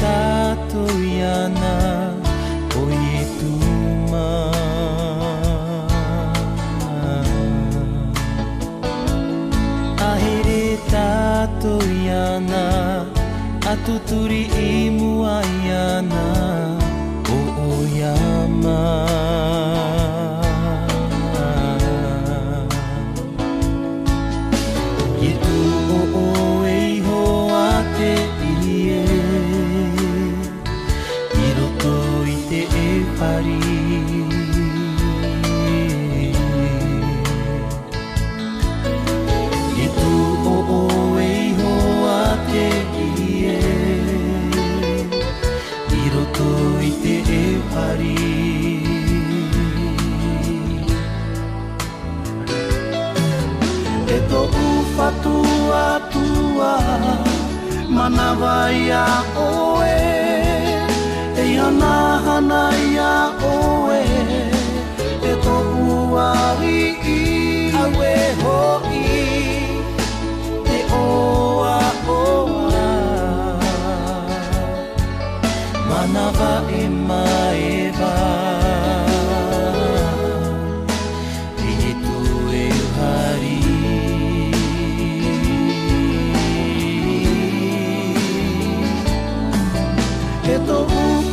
tato yana o ye tuma ahere tato yana atuturi imua yana o oyama itu o eiho ate ie iroto ite e pari itu o eiho ate ie iroto ite e pari fatua tua manawa ia oe e hana hana ia oe e to uari I awe hoi e oa oa manawa e maeva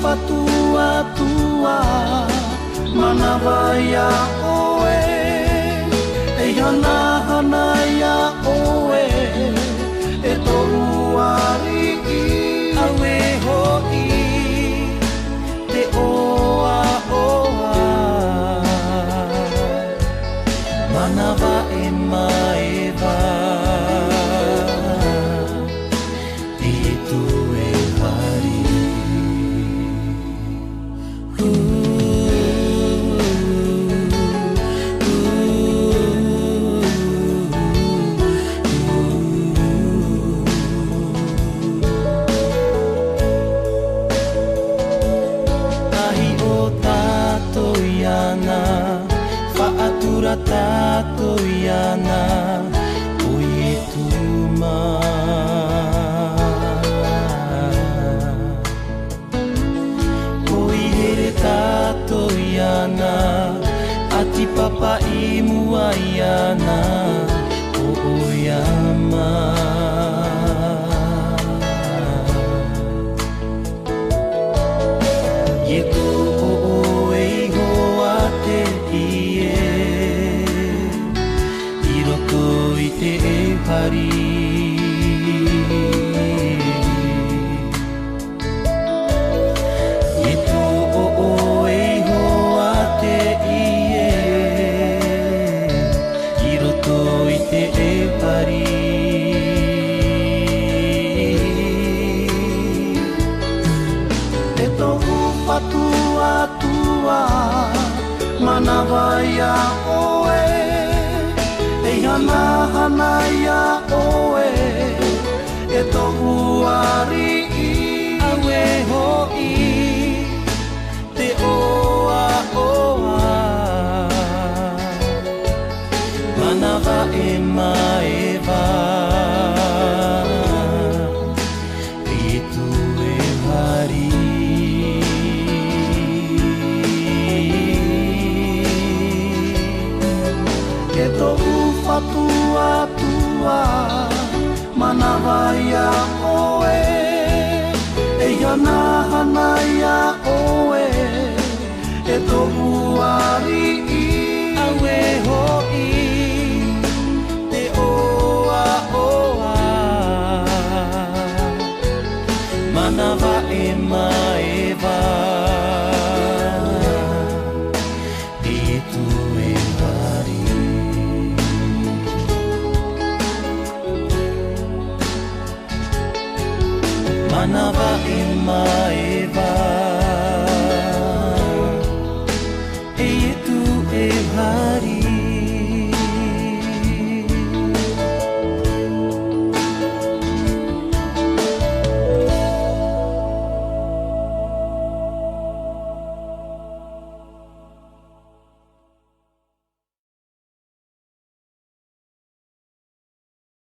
patua tua manawa ia oe e hana hana ia oe e toru ari I awe hoi te oa oa manawa e maeva tato yana o ye tuma o ihere tato yana ati papa imua yana o oyama yeto o eiho ate ie te e pari e tu o eiho ate ie I roto I te e pari e tohu patua tua manawa ia oe hana hana ia oe e tohu ari I awe hoi te oa oa manawa e maeva e tu e hari e tohu fatua tua manawa ia oe e hana hana ia oe e tohu ari I awe hoi te oa oa manawa e maeva manawa e maeva